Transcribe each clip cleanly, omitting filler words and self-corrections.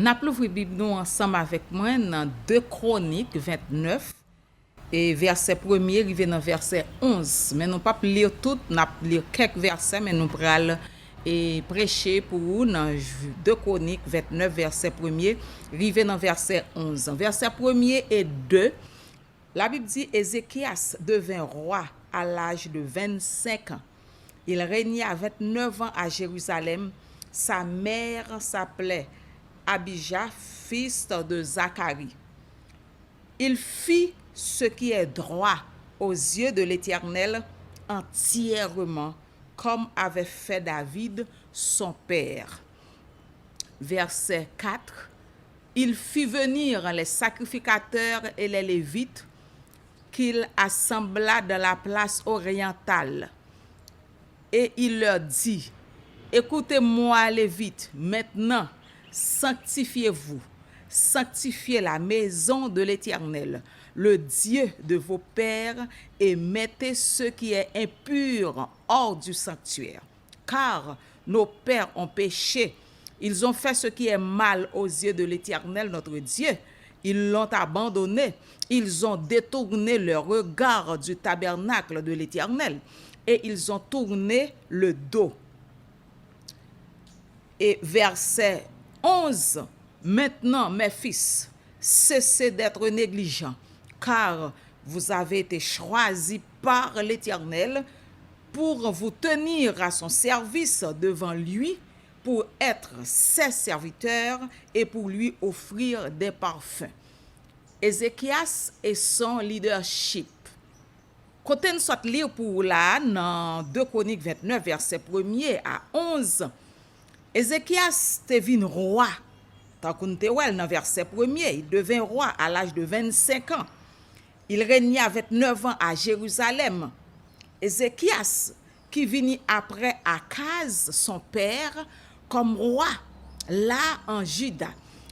N'a plouvri Bible nous ensemble avec moi dans 2 Chroniques 29 et verset 1er arrivé dans verset 11. Mais nous pas lire tout, n'a lire quelques versets mais nous pral et prêcher pour vous dans 2 Chroniques 29 verset 1er arrivé dans verset 11. Verset 1er et 2, la Bible dit Ézéchias devint roi à l'âge de 25 ans. Il régna 29 ans à Jérusalem. Sa mère s'appelait Abijah, fils de Zacharie. Il fit ce qui est droit aux yeux de l'Éternel entièrement, comme avait fait David, son père. Verset 4. Il fit venir les sacrificateurs et les Lévites qu'il assembla de la place orientale. Et il leur dit, écoutez-moi, Lévites, maintenant, sanctifiez-vous, sanctifiez la maison de l'Éternel, le Dieu de vos pères, et mettez ce qui est impur hors du sanctuaire. Car nos pères ont péché, ils ont fait ce qui est mal aux yeux de l'Éternel, notre Dieu. Ils l'ont abandonné, ils ont détourné leur regard du tabernacle de l'Éternel, et ils ont tourné le dos. Et verset 11, maintenant, mes fils, cessez d'être négligents, car vous avez été choisis par l'Éternel pour vous tenir à son service devant lui, pour être ses serviteurs et pour lui offrir des parfums. Ézéchias et son leadership. Côté nous soit lire pour là, dans 2 Chroniques 29, verset 1er à 11, Ézéchias devint roi. Tant qu'on te voit dans verset 1er, il devint roi à l'âge de 25 ans. Il régna 29 ans à Jérusalem. Ézéchias, qui vint après Akaz, son père, comme roi, là en Juda.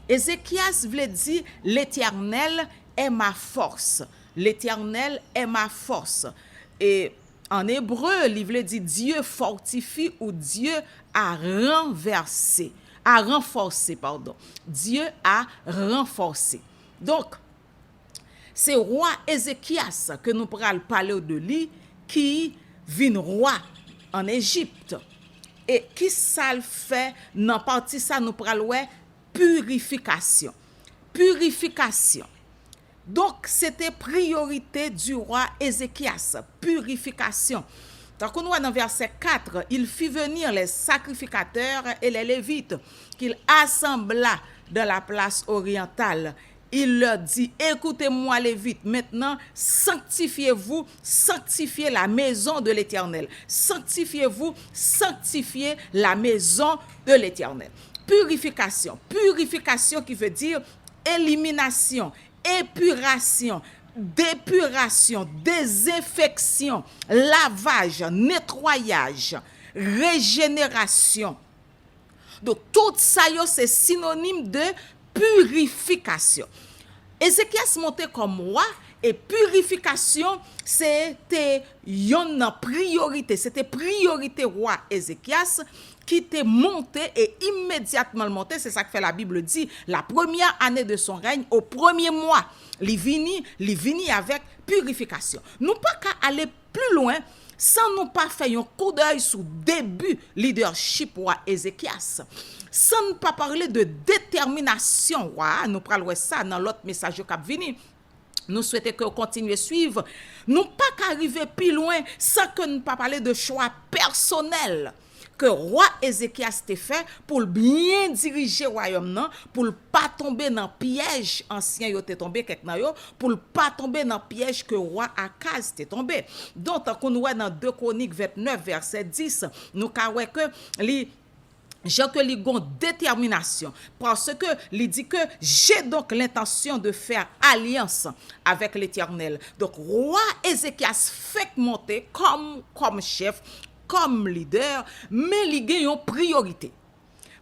Ézéchias voulait dire, l'Éternel est ma force. L'Éternel est ma force. Et en hébreu, il voulait dire Dieu fortifie ou Dieu a renversé. A renforcé, pardon. Dieu a renforcé. Donc, c'est roi Ézéchias que nous pourrons parler de lui qui vient roi en Égypte. Et qui ça le fait dans partie ça nous pourrons purification. Purification. Donc, c'était priorité du roi Ézéchias, purification. Donc, on voit dans verset 4, il fit venir les sacrificateurs et les Lévites qu'il assembla de la place orientale. Il leur dit, écoutez-moi Lévites, maintenant sanctifiez-vous, sanctifiez la maison de l'Éternel. Sanctifiez-vous, sanctifiez la maison de l'Éternel. Purification. Purification qui veut dire élimination, épuration, dépuration, désinfection, lavage, nettoyage, régénération. Donc tout ça c'est synonyme de purification. Ézéchias montait comme roi et purification c'était une priorité, c'était priorité roi Ézéchias qui était monté et immédiatement monté, c'est ça que fait la Bible dit, la première année de son règne, au premier mois, il vini avec purification. Nous pas qu'à aller plus loin sans nous pas faire un coup d'œil sur début leadership roi Ézéchias. Sans nous pas parler de détermination roi, nous parlons ça dans l'autre message qui vient. Nous souhaitons que vous continuez à suivre. Nous pas qu'arriver plus loin sans que nous pas parler de choix personnel que roi Ézéchias t'a fait pour bien diriger le royaume non, pour pas tomber dans piège ancien yo t'est tombé quelque nan yo, pour pas tomber dans piège que roi Akaz t'est tombé. Donc quand nous voit dans 2 Chroniques 29 verset 10, nous ka wè que li Jean que li gon détermination parce que il dit que j'ai donc l'intention de faire alliance avec l'Éternel. Donc roi Ézéchias fait monter comme chef, comme leader, mais il y a une priorité.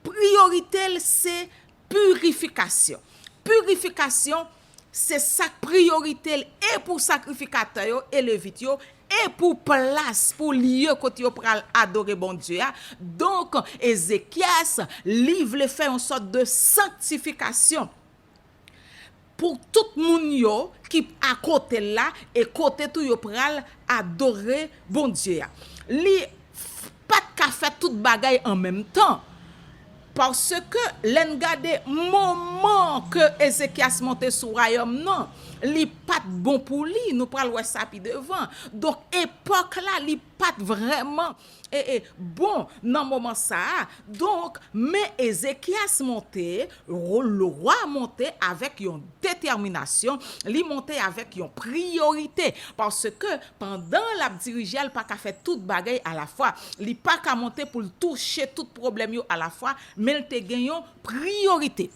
Priorité, c'est purification. Purification, c'est sa priorité et pour sacrificateur et lévite et pour place, pour lieu côté yo pral adorer bon Dieu. Donc, Ézéchias, livre le fait en sorte de sanctification pour tout moun yo qui à côté là et côté tout yo pral adorer bon Dieu. Li pas qu'à faire toute bagaille en même temps. Parce que l'en gade moment que Ézéchias monte sur royaume non, li pas bon pour lui, nous pral wè ça pi devant. Donc époque là, li pas vraiment bon dans moment ça. Donc mais Ézéchias monte, le roi monte avec une détermination, li monte avec une priorité parce que pendant la diriger, elle pas qu'à faire toute bagaille à la fois, li pas qu'à monter pour toucher tout problème yo à la fois, mais il te gagne priorité.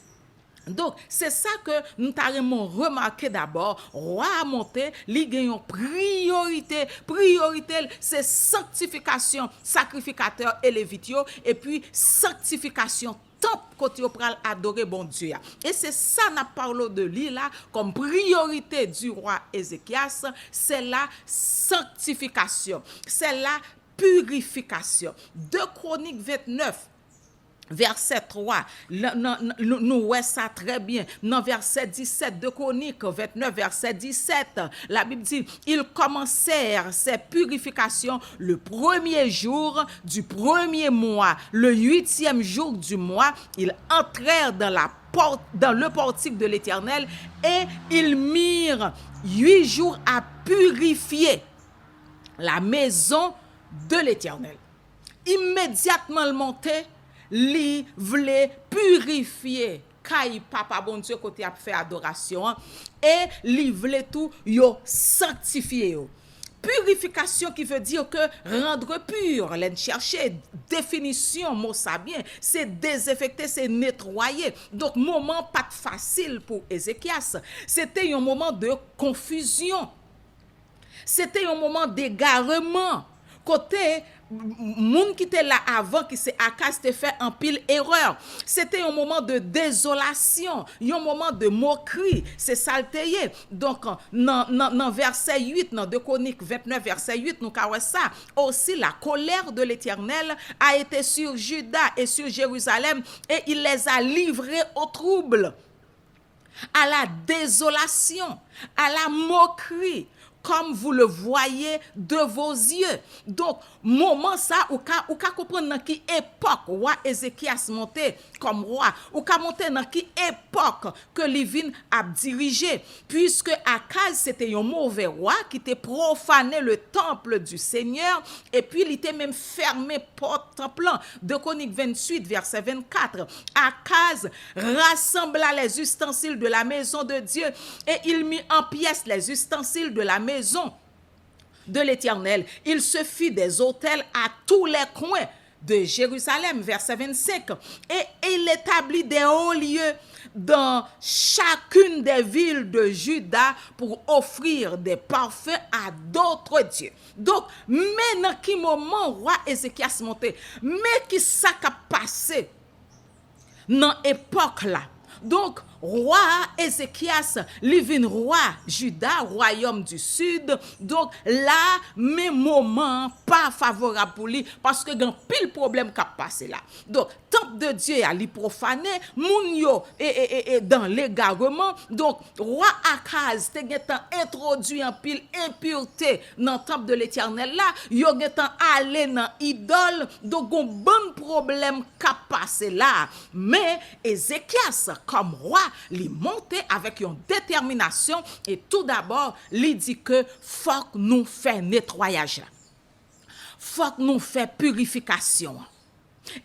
Donc, c'est ça que nous avons remarqué d'abord. Roi a monté, li gagne priorité. Priorité, c'est sanctification, sacrificateur et lévitio, et puis sanctification temple côté pral adorer bon Dieu. Et c'est ça n'a parlé de lui là comme priorité du roi Ézéchias, c'est la sanctification, c'est la purification. 2 Chroniques 29 verset 3, nous voyons ça très bien. Dans verset 17 de Chroniques 29, verset 17, la Bible dit, ils commencèrent ces purifications le premier jour du premier mois, le 8e jour du mois, ils entrèrent dans le portique de l'Éternel et ils mirent 8 jours à purifier la maison de l'Éternel. Immédiatement le montait, li vle purifier kay papa bon Dieu côté a fait adoration et li vle tout yo sanctifier yo. Purification qui veut dire que rendre pur, l'en chercher définition mot ça bien, c'est désinfecter, c'est nettoyer. Donc moment pas facile pour Ézéchias, c'était un moment de confusion. C'était un moment d'égarement. Côté moun qui était là avant qui c'est Akaz te fait en pile erreur. C'était un moment de désolation, un moment de moquerie, c'est salteye. Donc dans verset 8 dans 2 Chroniques 29 verset 8 nous ka ça aussi la colère de l'Éternel a été sur Juda et sur Jérusalem et il les a livrés au trouble, à la désolation, à la moquerie, comme vous le voyez de vos yeux. Donc, moment ça, ou ka comprendre dans qui époque roi Ézéchias monté comme roi, ou ka monter dans qui époque que Livin a dirigé, puisque Akaz c'était un mauvais roi qui était profané le temple du Seigneur, et puis il était même fermé porte temple. De Chroniques 28 verset 24, Akaz rassembla les ustensiles de la maison de Dieu et il mit en pièces les ustensiles de la maison de l'Éternel. Il se fit des autels à tous les coins de Jérusalem, verset 25, et il établit des hauts lieux dans chacune des villes de Juda pour offrir des parfums à d'autres dieux. Donc, mais dans quel moment roi Ézéchias monté, mais qui ça a passé dans l'époque là? Donc, roi Ézéchias, livin roi Juda, royaume du sud. Donc, là, mes moments pas favorables pour lui, parce que grand pile problème qui a passé là. Donc, temple de Dieu a li profané, moun yo et dans l'égarement. Donc, roi Akaz te getan introduit en pile impureté dans le temple de l'Éternel là, yo getan allé dans idole. Donc, un bon problème qui a passé là. Mais Ézéchias, comme roi, li monte avec une détermination et tout d'abord, li dit que faut que nous fait nettoyage là. Faut que nous fait purification.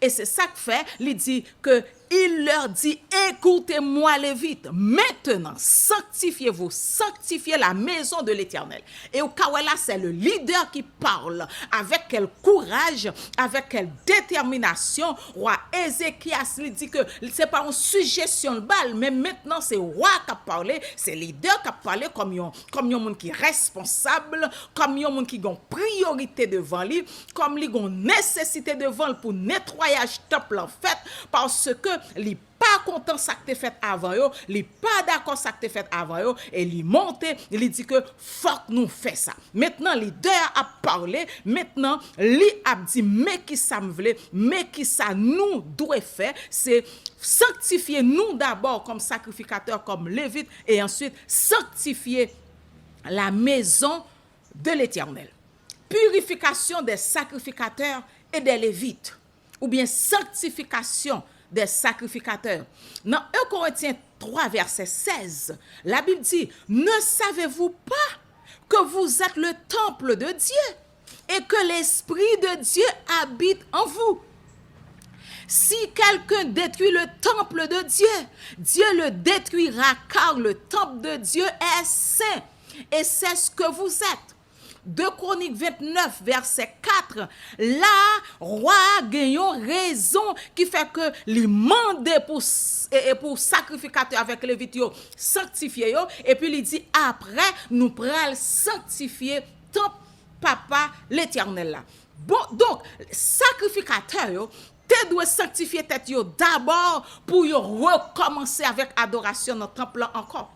Et c'est ça que fait, il dit que il leur dit, écoutez-moi Lévites, maintenant sanctifiez-vous, sanctifiez la maison de l'Éternel. Et au cas où là, c'est le leader qui parle, avec quel courage, avec quelle détermination. Roi Ézéchias lui dit que c'est pas une suggestion de balle, mais maintenant c'est roi qui a parlé, c'est leader qui a parlé comme un monde qui est responsable, comme un monde qui a une priorité devant lui, comme lui a une nécessité devant lui pour nettoyage temple en fait, parce que li pas content ça que t'es fait avant yo, li pas d'accord ça que t'es fait avant yo, et li monte, li dit que faut que nous fait ça. Maintenant leader a parlé, maintenant li a dit mais qui ça me vle, mais qui ça nous doit faire, c'est sanctifier nous d'abord comme sacrificateurs, comme lévites, et ensuite sanctifier la maison de l'Éternel. Purification des sacrificateurs et des lévites, ou bien sanctification des sacrificateurs. Dans 1 Corinthiens 3, verset 16, la Bible dit, ne savez-vous pas que vous êtes le temple de Dieu et que l'Esprit de Dieu habite en vous? Si quelqu'un détruit le temple de Dieu, Dieu le détruira, car le temple de Dieu est saint, et c'est ce que vous êtes. 2 Chroniques 29, verset 4, là, roi gagnant raison qui fait que les mandés pour sacrificateur avec les vidéos sanctifier, et puis il dit, après, nous prenons sanctifier temple papa l'Éternel là. Bon, donc, sacrificateur, te doit sanctifier tête yo d'abord pour yo recommencer avec adoration dans le temple là encore.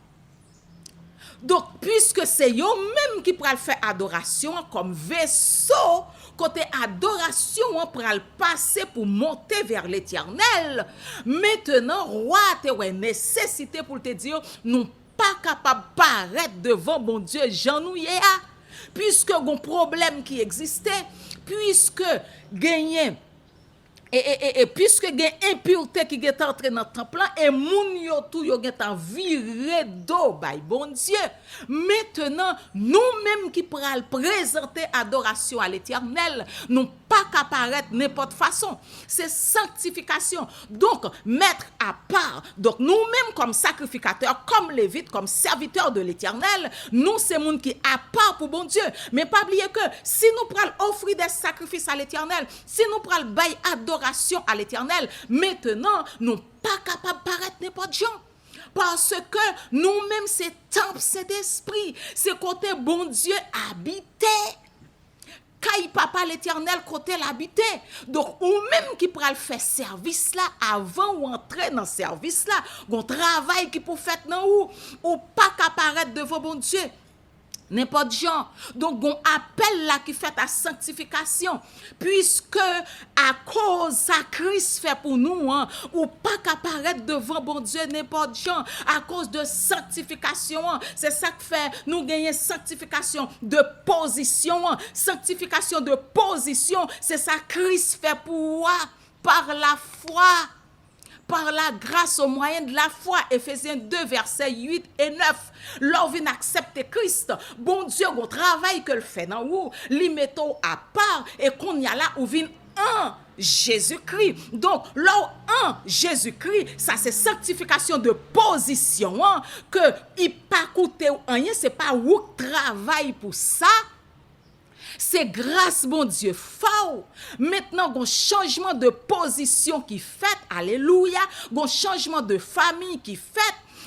Donc, puisque c'est yo même qui pral faire adoration comme vaisseau, côté adoration, on pral passer pour monter vers l'Éternel. Maintenant, roi te ouais nécessité pour te dire, nous pas capable de paraître devant bon Dieu, Jean nous yé a. Puisque gon problème qui existait, puisque gagné et puisque il y a impureté qui est entrée dans le temple et moun yo tout yo get en viré d'eau by bon Dieu. Maintenant, nous-mêmes qui pral présenter adoration à l'Éternel, nous pas qu'apparaître n'importe façon. C'est sanctification. Donc, mettre à part. Donc, nous-mêmes comme sacrificateurs, comme lévites, comme serviteurs de l'Éternel, nous c'est moun qui à part pour bon Dieu. Mais pas oublier que si nous pral offrir des sacrifices à l'Éternel, si nous pral bailler adoration à l'Éternel, maintenant, nous pas capables de paraître n'importe gens. Parce que nous-mêmes, c'est temple, c'est esprit, c'est côté bon Dieu habité. Kaï papa l'Éternel côté l'habité. Donc, ou même qui pral faire service là, avant ou entrer dans service là, gon travail qui pour faire dans ou pas qu'apparaître devant bon Dieu. N'importe genre. Donc, on appelle là qui fait la sanctification. Puisque, à cause de Christ fait pour nous, hein, ou pas qu'apparaître devant bon Dieu, n'importe genre, à cause de sanctification, hein, c'est ça que fait nous gagner sanctification de position. Hein, sanctification de position, c'est ça que Christ fait pour moi, par la foi. Par la grâce au moyen de la foi. Éphésiens 2, versets 8 et 9. L'on vient accepter Christ. Bon Dieu, on travail que le fait dans vous, li mettons à part et qu'on y a là où vient un Jésus-Christ. Donc, là un Jésus-Christ, ça c'est sanctification de position, hein, que il pas coûté rien, c'est pas ou travail pour ça. C'est grâce, bon Dieu, fort. Maintenant, un changement de position qui fait, alléluia, un changement de famille qui fait,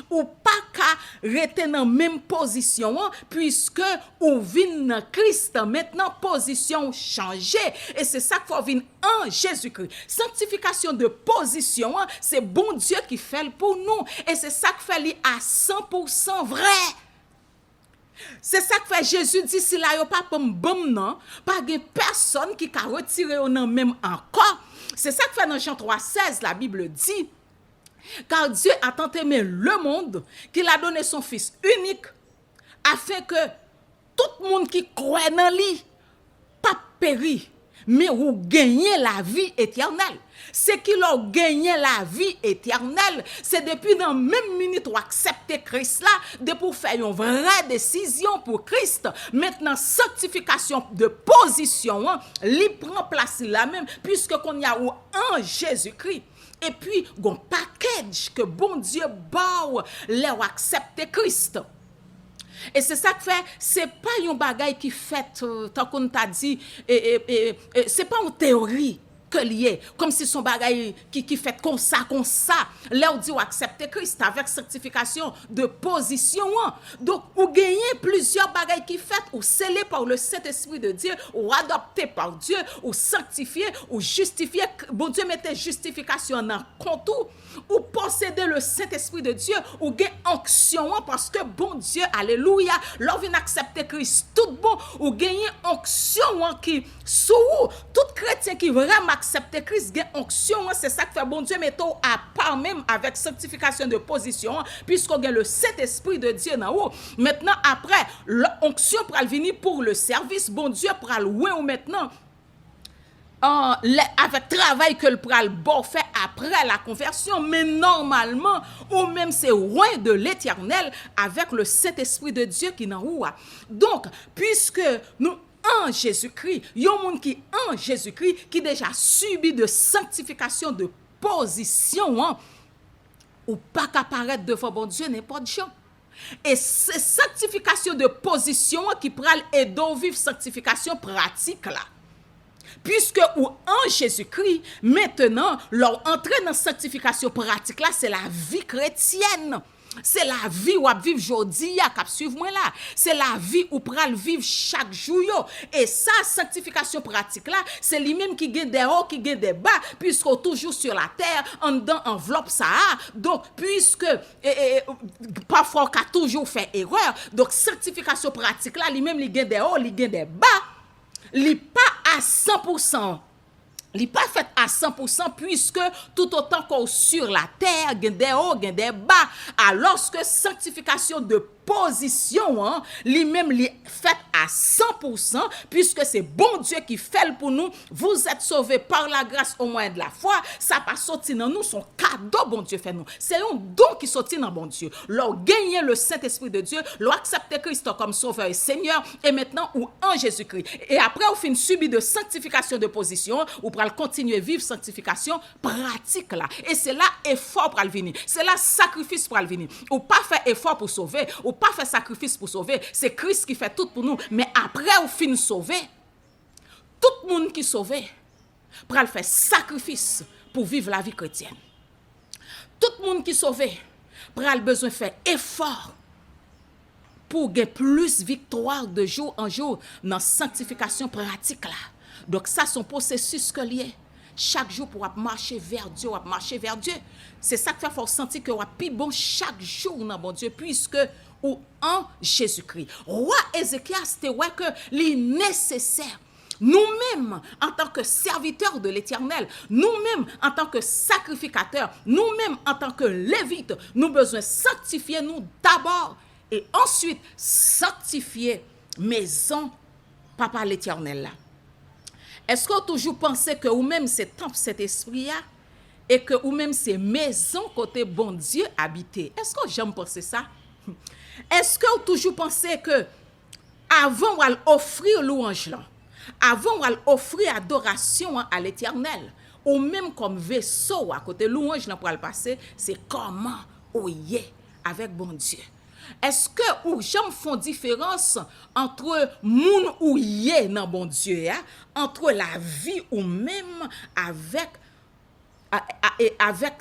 ou pas qu'à rester dans la même position, puisque ou vient dans Christ, maintenant, position changée. Et c'est ça qu'il faut venir en Jésus-Christ. Sanctification de position, c'est bon Dieu qui fait pour nous. Et c'est ça qui fait à 100% vrai. C'est ça que fait Jésus dit si là yo pas bon non, pas de personne qui a retiré non même encore. C'est ça que fait dans Jean 3:16 la Bible dit car Dieu a tant aimé le monde qu'il a donné son fils unique afin que tout le monde qui croit dans lui pas péri mais ou gagner la vie éternelle. C'est qu'il a gagné la vie éternelle. C'est depuis dans même minute où accepter Christ là, de pour faire une vraie décision pour Christ. Maintenant, sanctification de position, hein, lui prend place là même, puisque qu'on y a ou en Jésus-Christ. Et puis, un package que bon Dieu bao leur accepter Christ. Et c'est ça que fait, c'est pas un bagay qui fait, tant qu'on t'a dit, c'est pas une théorie. que lié, comme si son bagay qui fait comme ça, là on dit ou accepter Christ avec sanctification de position. Donc, ou gagner plusieurs bagailles qui fait, ou scellé par le Saint-Esprit de Dieu, ou adopté par Dieu, ou sanctifié, ou justifié. Bon Dieu mettait justification en contour, ou posséder le Saint-Esprit de Dieu, ou gagner onction, parce que bon Dieu, alléluia, l'on vient accepter Christ tout bon, ou gagner onction qui sous tout chrétien qui vraiment accepter Christ gagne onction, c'est ça que fait bon Dieu mettre à part même avec sanctification de position, puisqu'on gagne le Saint-Esprit de Dieu dans haut. Maintenant après l'onction pour venir pour le service, bon Dieu pour louer ou maintenant avec travail que le pral bon fait après la conversion, mais normalement ou même c'est loin de l'Éternel avec le Saint-Esprit de Dieu qui n'en haut. Donc puisque nous en Jésus-Christ, il y a un monde qui en Jésus-Christ qui déjà subi de sanctification de position, ou pas qu'à paraître devant bon Dieu n'importe gens. Et c'est sanctification de position qui pral et donc vivre sanctification pratique là. Puisque ou en Jésus-Christ, maintenant, leur entrée dans la sanctification pratique là, c'est la vie chrétienne. C'est la vie où vivre aujourd'hui, cap suivre moi là. C'est la vie où pral vivre chaque jour yo. Et ça sanctification pratique là, c'est lui-même qui gagne des hauts, qui gagne des bas, puisqu'on toujours sur la terre, en dedans enveloppe ça. Donc puisque parfois on a toujours fait erreur, donc sanctification pratique là, lui-même il gagne des hauts, il gagne des bas. Il pas à 100%. Il pas fait à 100% puisque tout autant qu'on sur la terre, il y a des hauts, il y a des bas. Alors que sanctification de position, lui-même li fait à 100% puisque c'est bon Dieu qui fait pour nous. Vous êtes sauvés par la grâce au moyen de la foi. Ça pas sorti dans nous, son cadeau bon Dieu fait nous. C'est un don qui sorti dans bon Dieu. Leur gagner le Saint-Esprit de Dieu, leur accepter Christ comme sauveur et Seigneur et maintenant ou en Jésus-Christ. Et après au fin subi de sanctification de position, ou pour continuer vivre sanctification pratique là. Et c'est là effort pour venir. C'est là sacrifice pour venir. Ou pas faire effort pour sauver, ou pas faire sacrifice pour sauver. C'est Christ qui fait tout pour nous. Mais après au fin sauver, tout le monde qui sauvé pour faire sacrifice pour vivre la vie chrétienne. Tout le monde qui sauvé pour besoin de faire effort pour gagner plus victoire de jour en jour dans sanctification pratique là. Donc ça son processus que lié chaque jour pour marcher vers Dieu, c'est ça qui fait faut sentir que plus bon chaque jour dans bon Dieu puisque ou en Jésus-Christ. Roi Ézéchias c'était que les nécessaire nous-mêmes en tant que serviteurs de l'Éternel, nous-mêmes en tant que sacrificateurs, nous-mêmes en tant que lévites, nous besoin sanctifier nous d'abord et ensuite sanctifier maison Papa l'Éternel là. Est-ce que vous toujours pensez que ou même c'est temple cet esprit là et que ou même c'est maison côté bon Dieu habité? Est-ce que j'aime penser ça? Est-ce que vous toujours pensez que avant on offrir louange là, avant on offrir adoration à l'Éternel, ou même comme vaisseau à côté louange là pour le passer, c'est comment ou y est avec bon Dieu? Est-ce que ou j'aime font différence entre moun ou yé dans bon Dieu entre la vie ou même avec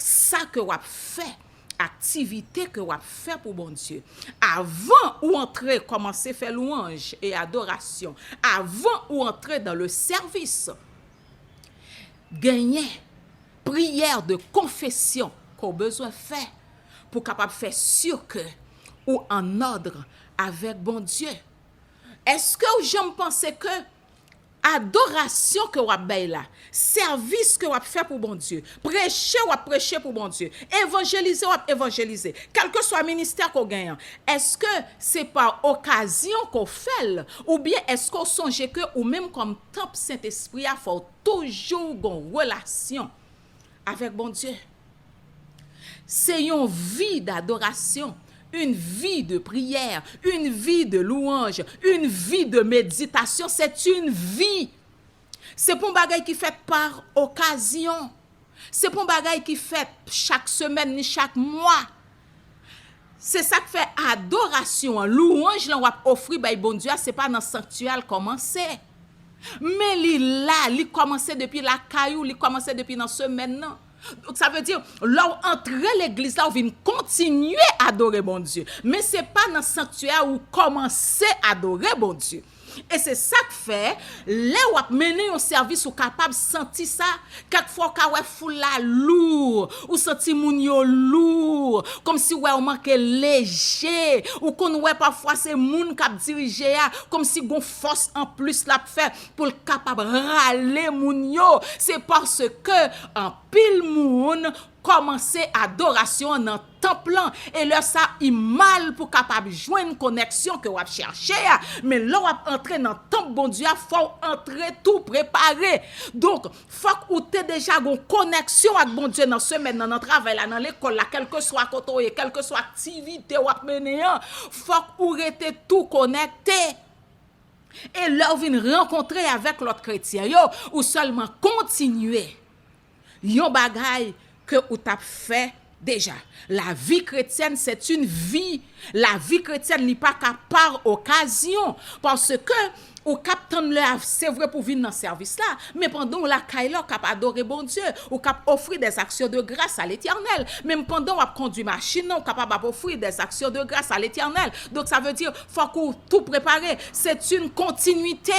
ça que vous fait activité que vous fait pour bon Dieu avant ou entrer commencer faire louange et adoration avant ou entrer dans le service gagner prière de confession qu'on besoin faire pour capable faire sûr que ou en ordre avec bon Dieu. Est-ce que j'aime penser que adoration que vous avez là, service que vous fait pour bon Dieu, prêcher pour bon Dieu, évangéliser évangéliser, quel que soit le ministère qu'on gagne, est-ce que c'est par occasion qu'on fait ou bien est-ce qu'on songe que ou même comme temple Saint-Esprit il faut toujours une relation avec bon Dieu? C'est une vie d'adoration, une vie de prière, une vie de louange, une vie de méditation. C'est une vie. C'est pas un bagage qui fait par occasion. C'est pas un bagage qui fait chaque semaine ni chaque mois. C'est ça qui fait adoration, louange là on va offrir by bon Dieu, c'est pas dans sanctuaire commencer. Mais il commençait depuis la caillou, il commençait depuis dans semaine non. Donc ça veut dire là entrer l'église là on vient continuer à adorer bon Dieu, mais c'est pas dans le sanctuaire où commencer à adorer bon Dieu. Et c'est ça que fait, là où a mené un service ou capable sentir ça, quelquefois quand ouais foule la lourd, ou senti moun yo lourd, comme si ouais on manque léger, ou qu'on ouais parfois c'est moun k'ap dirige comme si gon force en plus la fait pour le capable râler moun yo, c'est parce que en pile moun commencer adoration dans temple et là ça il mal pour capable joindre connexion que on chercher mais là on entrer dans temple bon Dieu faut entrer tout préparé donc faut que ou t'es déjà une connexion avec bon Dieu dans semaine dans travail là dans l'école là quel que soit côté quelle que soit activité ou mener faut ou rester tout connecté et là vient rencontrer avec l'autre chrétien yo ou seulement continuer yon bagay que ou t'a fait déjà. La vie chrétienne, c'est une vie. La vie chrétienne n'est pas qu'à par occasion. Parce que, ou cap tendre c'est vrai pour venir dans ce service là, mais pendant la caille cap adorer bon Dieu, ou cap offrir des actions de grâce à l'Éternel. Même pendant on conduit machine, on capable offrir des actions de grâce à l'Éternel. Donc ça veut dire faut qu'on tout préparer. C'est une continuité.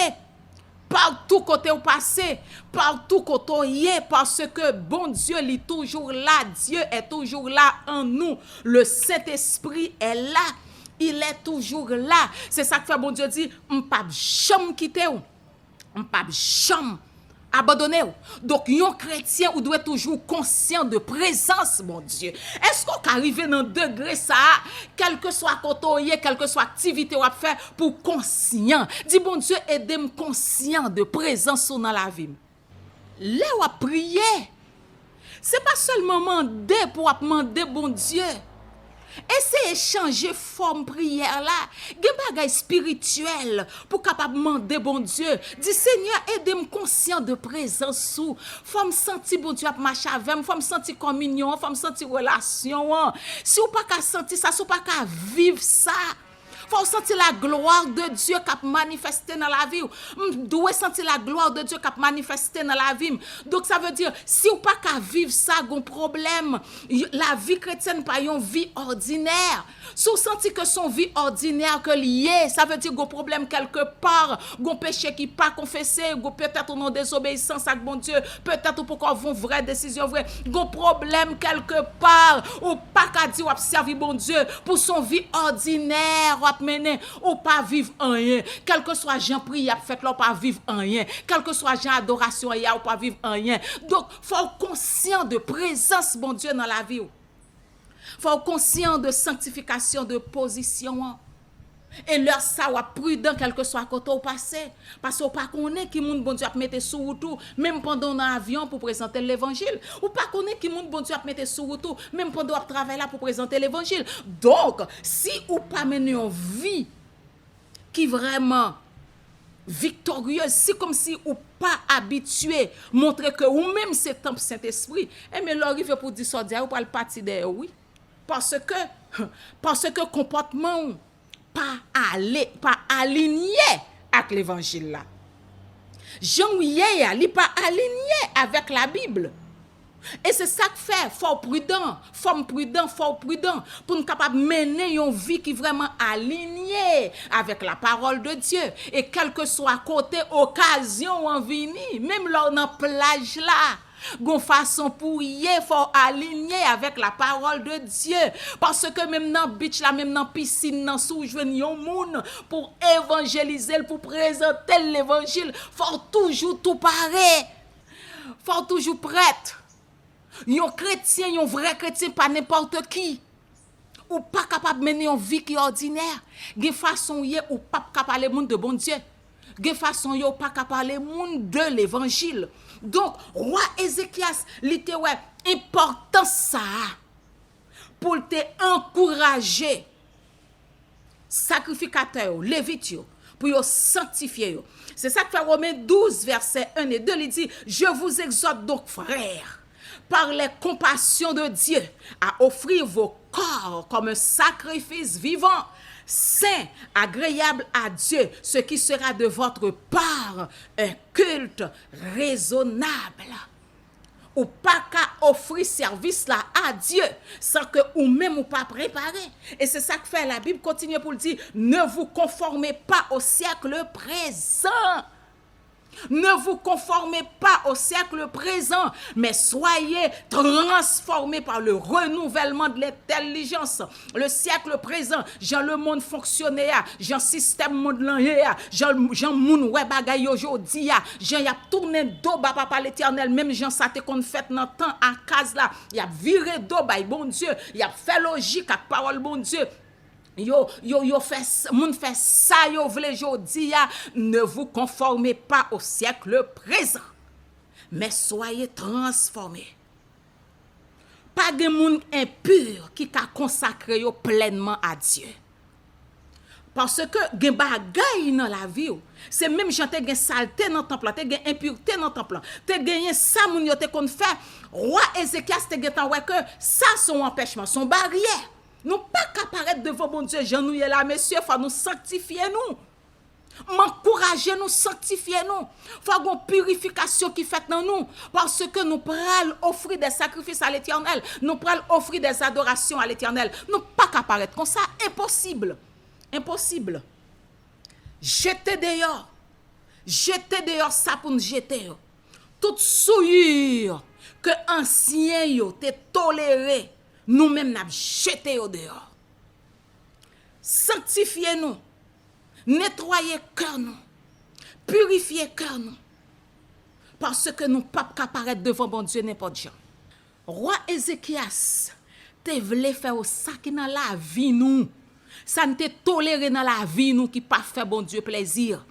Partout côté au passé, partout côté y est, parce que bon Dieu est toujours là, Dieu est toujours là en nous, le Saint-Esprit est là, il est toujours là. C'est ça que fait bon Dieu dit, m'pas jamais quitter ou, m'pas jamais abandonner. Donc un chrétien ou doit toujours conscient de présence mon Dieu. Est-ce qu'on arrive dans degré ça, quel que soit côté, quelle que soit activité ou à faire pour conscient. Dis bon Dieu aide-moi conscient de présence dans la vie. Là où à prier. C'est pas seulement demander pour demander bon Dieu. Essayez changer forme prière là, gen bagay spirituel pour capable demander bon Dieu. Dis Seigneur, aide-moi conscient de présence sous. Faut me sentir bon Dieu a marcher avec moi, faut me sentir communion, faut me sentir relation. Si ou pas qu'à sentir ça, si ou pas qu'à vivre ça, faut sentir la gloire de Dieu qui a manifesté dans la vie. Doit sentir la gloire de Dieu qui a manifesté dans la vie. Donc ça veut dire si ou pas qu'à vivre ça, gon problème. La vie chrétienne pas une vie ordinaire. Si vous sentez que son vie ordinaire que lié, ça veut dire gon problème quelque part, gon péché qui pas confessé, gon peut-être non désobéissance à bon Dieu, peut-être pourquoi vont vraie décision vraie, gon problème quelque part ou pas qu'à dire ou servir bon Dieu pour son vie ordinaire ou mener ou pas vivre rien, quel que soit Jean prière fait là pas vivre rien, quel que soit Jean adoration y a ou pas vivre rien. Donc faut conscient de présence bon Dieu dans la vie. Faut conscient de sanctification de position. Et leur ça ou prudent quel que soit côté au passé parce qu'on pas connaît qui monde bon Dieu a mettre sous tout même pendant dans avion pour présenter l'évangile ou pas connaît qui monde bon Dieu a mettre sous tout même pendant on travaille là pour présenter l'évangile. Donc si ou pas mener une vie qui vraiment victorieuse, si comme si ou pas habitué montrer que ou même c'est temple Saint-Esprit et mais l'arrive pour dire ça ou pas le parti de oui parce que comportement pas aligné avec l'évangile là. Jean Ouye li pas aligné avec la Bible. Et c'est ça que fait faut prudent pour nous capable mener une vie qui vraiment alignée avec la parole de Dieu et quel que soit côté occasion en vini même là dans plage là gon façon pour y faut aligner avec la parole de Dieu parce que même dans beach là même dans piscine dans sou joindre yon moun pour évangéliser pour présenter l'évangile faut toujours tout paré faut toujours prête yon chrétien yon vrai chrétien pas n'importe qui ou pas capable mener une vie qui ordinaire gen façon y ou pas capable parler monde de bon Dieu gen façon yo pas capable parler monde de l'évangile. Donc roi Ézéchias li te ouais important ça pour te encourager sacrificateur lévite pour yo sanctifier yo. C'est ça que fait Romains 12 verset 1 et 2 il dit je vous exhorte donc frères par les compassions de Dieu à offrir vos corps comme un sacrifice vivant, saint, agréable à Dieu, ce qui sera de votre part un culte raisonnable. Ou pas qu'à offrir service là à Dieu sans que ou même ou pas préparé. Et c'est ça que fait la Bible, continue pour le dire, ne vous conformez pas au siècle présent. Ne vous conformez pas au siècle présent, mais soyez transformés par le renouvellement de l'intelligence. Le siècle présent, Jean le monde fonctionnait, Jean système monde l'enye, Jean moun ouais bagay aujourd'hui, Jean y a tourné dos ba papa l'Éternel, même Jean ça te kon fait dans temps à case là, y a viré dos ba bon Dieu, y a fait logique avec parole bon Dieu. Yo fait moun fait ça yo vle jodi ya, ne vous conformez pas au siècle présent, mais soyez transformés. Pas de moun impur qui ka consacré yo pleinement à Dieu. Parce que gen bagay dans la vie, c'est même jante gen saleté dans temple, te gen impureté dans temple, te gen ça moun yo te kon fait. Roi Ézéchias te gen tan wè que ça son empêchement, son barrière. Nous pas qu'à paraître devant bon Dieu, genouiller là, messieurs, faut nous sanctifier nous. M'encourager nous, sanctifier nous. Faut une purification qui fait dans nous. Parce que nous prenons offrir des sacrifices à l'Éternel. Nous prenons offrir des adorations à l'Éternel. Nous pas qu'à paraître comme ça. Impossible. Impossible. Jetez dehors. Jetez dehors ça pour nous jeter. Toute souillure que ancien yo te toléré. Nous-mêmes n'a jeté au dehors. Sanctifiez-nous. Nettoyez cœur nous. Purifiez cœur nous. Parce que nous pas apparaître devant bon Dieu n'importe gens. Roi Ézéchias te voulait faire ça qui dans la vie nous. Ça ne te toléré dans la vie nous qui pas fait bon Dieu plaisir.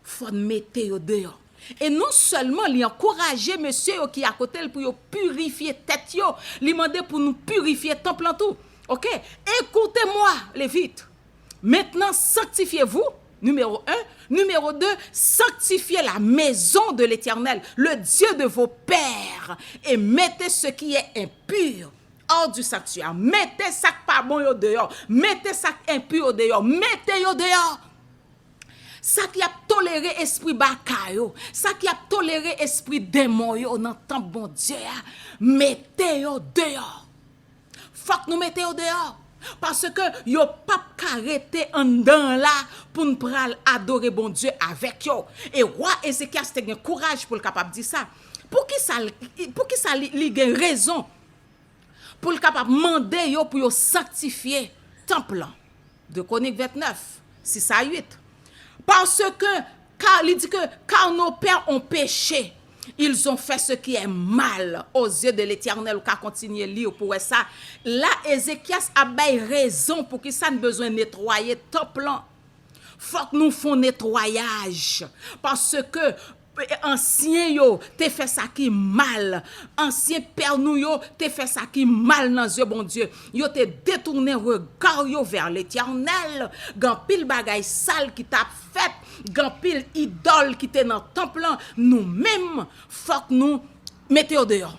Faut mettre au dehors. Et non seulement lui encourager monsieur qui à côté pour purifier tête yo, lui demander pour nous purifier temple en tout. OK? Écoutez-moi les vite. Maintenant sanctifiez-vous. Numéro 1, numéro 2, sanctifiez la maison de l'Éternel, le Dieu de vos pères, et mettez ce qui est impur hors du sanctuaire. Mettez ça pas bon au dehors, mettez ça impur au dehors, mettez au dehors. Ça qui a toléré esprit bakayo, ça qui a toléré esprit démon yo dans temps bon Dieu, mettez au dehors. Faut que nous mettez au dehors. Parce que yo pas arrêté en dedans là pour nous pral adorer bon Dieu avec yo. Et roi Ézéchias te gen courage pour le capable dire ça. Pour qui ça li gen raison pour le capable demander yo pour yo sanctifier temple. De Chroniques 29 6 à 8. Parce que car il dit que car nos pères ont péché, ils ont fait ce qui est mal aux yeux de l'Éternel. Ou qu'à continuer lire pour ça. Là, Ézéchias a bail raison pour que ça ne besoin de nettoyer temple. Faut que nous fassions nettoyage. Parce que ancien yo te fait ça qui mal. Ancien père nous yo te fait ça qui mal dans yeux bon Dieu. Yo te détourné regard yo vers l'Éternel. Gan pile bagay sale qui t'a fait. Gan pile idole qui te dans temple. Nous même faut que nous mettez au dehors.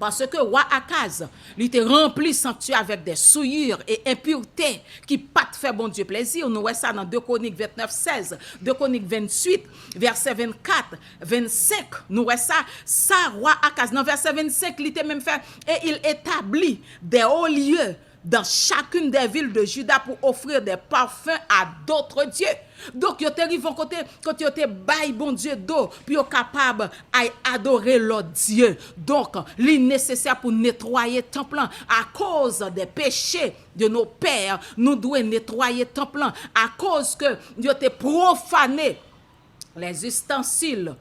Parce que roi Akaz, il était rempli sanctuaire avec des souillures et impuretés qui pas te fait bon Dieu plaisir. Nous voyons ça dans 2 Chroniques 29, 16, 2 Chroniques 28, verset 24, 25. Nous voyons ça. Ça, roi Akaz, dans verset 25, il était même fait, et il établit des hauts lieux dans chacune des villes de Juda pour offrir des parfums à d'autres dieux. Donc, yo te arrivé côté quand yo te bail bon Dieu d'eau, puis yo capable à adorer l'autre Dieu. Donc, li nécessaire pour nettoyer temple à cause des péchés de nos pères, nous devons nettoyer temple à cause que yo te profané les ustensiles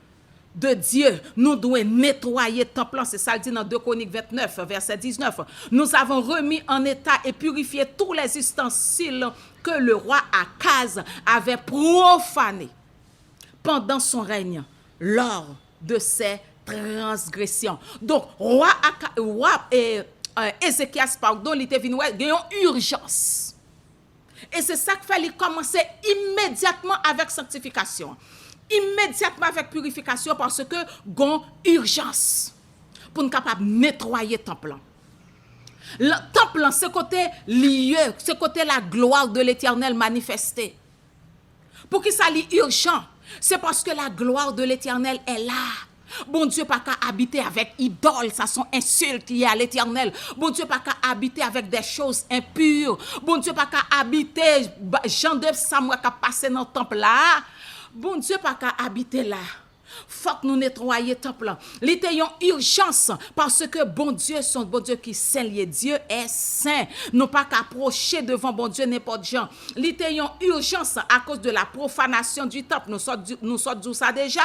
de Dieu, nous devons nettoyer temple. C'est ça le dit dans 2 Chroniques 29, verset 19. Nous avons remis en état et purifié tous les ustensiles que le roi Akaz avait profanés pendant son règne, lors de ses transgressions. Donc, Ézéchias, pardon, il était venu une urgence. Et c'est ça qu'il fallait commencer immédiatement avec sanctification. Immédiatement avec purification parce que gon urgence pour nous capable nettoyer temple. Le temple temple, c'est côté lieu, c'est côté la gloire de l'Éternel manifestée. Pour qui ça est urgent? C'est parce que la gloire de l'Éternel est là. Bon Dieu pas qu'à habiter avec idole, ça sont insultes liées à l'Éternel. Bon Dieu pas qu'à habiter avec des choses impures. Bon Dieu pas qu'à habiter Jean de Samuel qui a passé dans le temple là. Bon Dieu pas qu'à habiter là. Faut que nous nettoyer le temple. Il y a une urgence parce que bon Dieu, son bon Dieu qui est saint, Dieu est saint. Nous pas qu'approcher devant bon Dieu n'importe gens. Il y a une urgence à cause de la profanation du temple. Nous sortons ça déjà.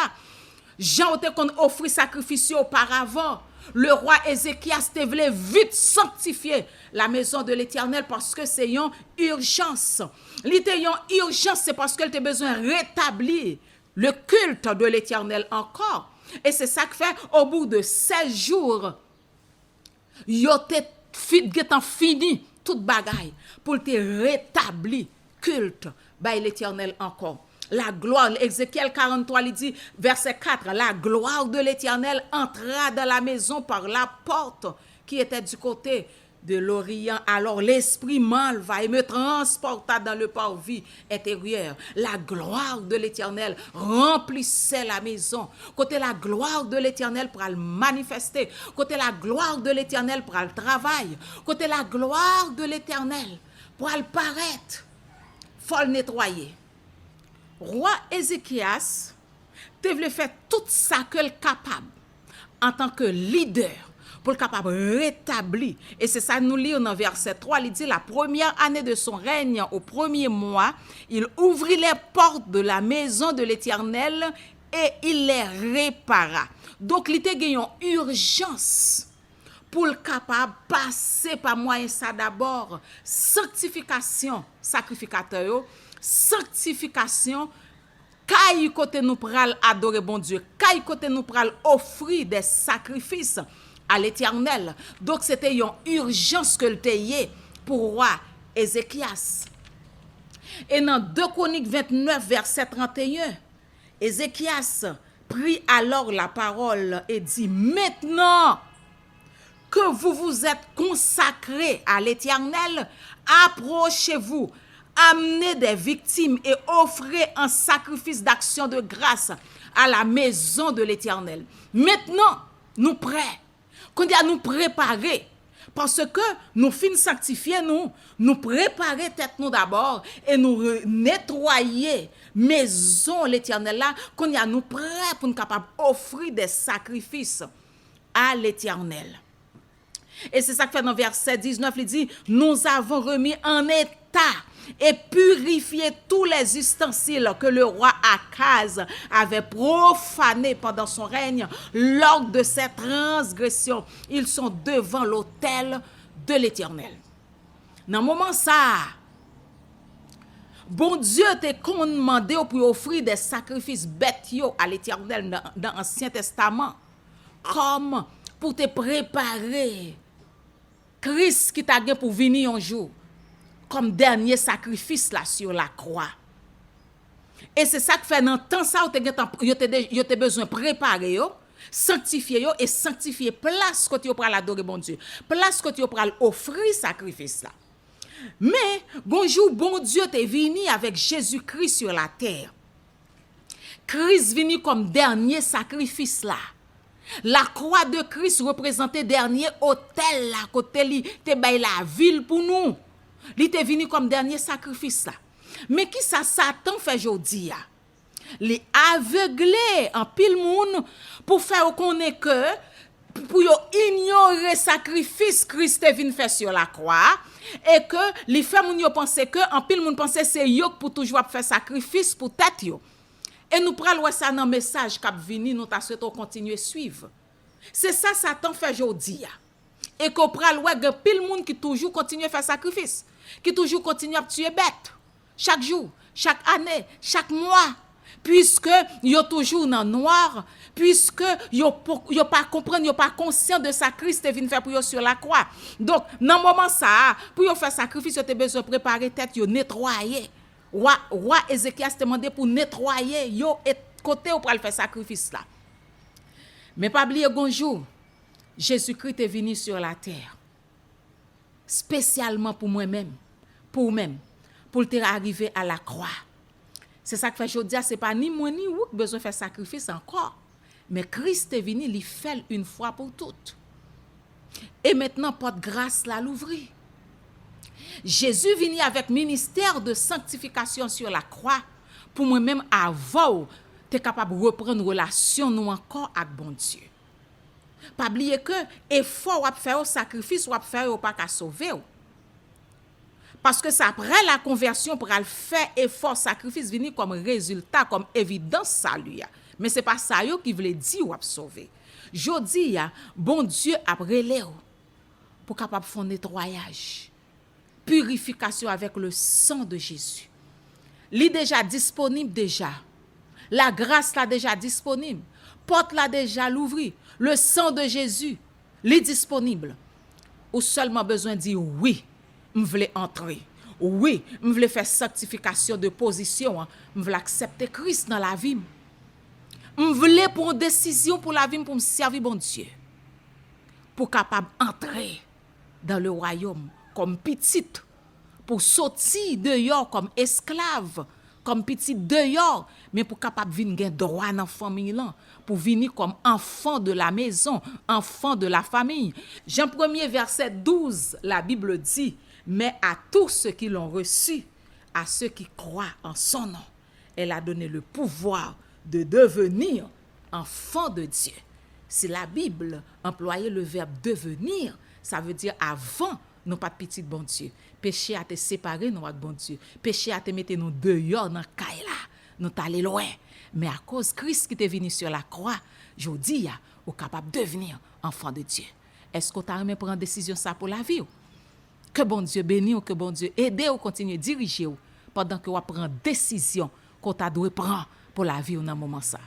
Jean était qu'on offrit sacrifice auparavant. Le roi Ézéchias voulait vite sanctifier la maison de l'Éternel parce que c'est une urgence. Il y a une urgence, c'est parce qu'elle a besoin de rétablir le culte de l'Éternel encore. Et c'est ça que fait, au bout de 16 jours, il a fini toute bagaille pour te rétablir culte by l'Éternel encore. La gloire, Ézéchiel 43, il dit, verset 4, la gloire de l'Éternel entra dans la maison par la porte qui était du côté de l'Orient. Alors l'esprit m'enleva et me transporta dans le parvis intérieur. La gloire de l'Éternel remplissait la maison. Côté la gloire de l'Éternel pour le manifester. Côté la gloire de l'Éternel pour le travail. Côté la gloire de l'Éternel pour le paraître. Faut le nettoyer. Roi Ézéchias devait faire tout ça que le capable en tant que leader pour le capable rétablir. Et c'est ça nous lisons dans verset 3, il dit la première année de son règne au premier mois, il ouvrit les portes de la maison de l'Éternel et il les répara. Donc il était une urgence pour le capable passer par moyen ça d'abord sanctification sacrificateur, sanctification kay côté nous pral adorer bon Dieu, kay côté nous pral offrir des sacrifices à l'Éternel. Donc c'était une urgence que le tayé pour roi Ézéchias. Et dans 2 Chroniques 29 verset 31, Ézéchias prit alors la parole et dit maintenant que vous vous êtes consacrés à l'Éternel, approchez-vous, amenez des victimes et offrez un sacrifice d'action de grâce à la maison de l'Éternel. Maintenant, nous prêts, qu'on dit à nous préparer, parce que nous finissons sanctifier nous préparer tête nous d'abord et nous nettoyer maison l'Éternel là, qu'on y a nous prêts pour nous capables d'offrir des sacrifices à l'Éternel. Et c'est ça que fait dans verset 19, il dit, nous avons remis en état et purifié tous les ustensiles que le roi Akaz avait profanés pendant son règne lors de ses transgressions. Ils sont devant l'autel de l'Éternel. Dans le moment ça, bon Dieu t'a commandé pour offrir des sacrifices bêtes à l'Éternel dans l'Ancien Testament, comme pour te préparer Christ qui t'a pour venir un jour comme dernier sacrifice là sur la croix. Et c'est ça que fait dans temps ça yo te besoin préparer sanctifier et sanctifier place que tu pour adorer bon Dieu, place que tu pour offrir sacrifice là. Mais bonjour bon Dieu t'est venu avec Jésus-Christ sur la terre. Christ venu comme dernier sacrifice là. La croix de Christ représentait dernier autel là côté li te bay la ville pour nous. Li te venu comme dernier sacrifice là. Mais qui ça Satan fait jodi a? Li aveuglé en pile moun pour faire connaître que pour ignorer sacrifice Christ te venu faire sur la croix et que li fait moun yo penser que en pile moun penser c'est yo pour toujours faire sacrifice pour tête yo. Et nous prenons ça dans le message qui venu, nous t'assuetons continuer suivre. C'est ça Satan fait jodi a. Et qu'on pral ouais pile moun qui toujours continue à faire sacrifice, qui toujours continue à tuer bête chaque jour, chaque année, chaque mois, puisque yo toujours dans noir, puisque yo pas comprendre, yo pas conscient de ça Christ est venu faire pour yo sur la croix. Donc dans moment ça, pour yo faire sacrifice, yo te besoin préparer tête, yo nettoyer. Roi Ézéchias te demandé pour nettoyer yo et côté ou pour faire sacrifice là. Mais pas oublier bonjour. Jésus-Christ est venu sur la terre. spécialement pour moi-même, pour même, pour te arriver à la croix. C'est ça que fait aujourd'hui, c'est pas ni moi ni vous qui besoin faire sacrifice encore. Mais Christ est venu, il fait une fois pour toutes. Et maintenant, porte grâce là l'ouvrir. Jésus venu avec ministère de sanctification sur la croix pour moi-même avant tu es capable de reprendre relation nous encore avec bon Dieu. Pas oublier que effort ou faire sacrifice ou faire pas qu'à sauver. Parce que ça après la conversion pour faire effort sacrifice venir comme résultat comme évidence salut. Mais c'est pas ça qui veut dire ou sauver. Jodi bon Dieu après l'air pour capable faire nettoyage, purification avec le sang de Jésus. Li déjà disponible déjà. La grâce là déjà disponible. Porte là déjà l'ouvrir. Le sang de Jésus, li disponible. Ou seulement besoin de dire oui, je veux entrer. Oui, je veux faire sanctification de position. Je veux accepter Christ dans la vie. Je veux prendre une décision pour la vie pour me servir bon Dieu. Pour capable entrer dans le royaume comme petite. Pour sortir dehors comme esclave, comme petit dehors, mais pour capable venir droit dans la famille là, pour venir comme enfant de la maison, enfant de la famille. Jean 1er verset 12, la Bible dit, mais à tous ceux qui l'ont reçu, à ceux qui croient en son nom, elle a donné le pouvoir de devenir enfant de Dieu. Si la Bible employait le verbe devenir, ça veut dire avant, non pas de petit bon Dieu. Péché a te séparé nous avec bon Dieu. Péché a te mettre nous dehors dans caille là, nous t'aller loin. Mais à cause Christ qui est venu sur la croix, jodi ou capable de devenir enfant de Dieu. Est-ce que tu as aimé prendre décision ça pour la vie? Que bon Dieu bénisse ou que bon Dieu aide ou continue à diriger pendant que vous prend décision qu'on t'a doit prendre pour la vie dans moment ça.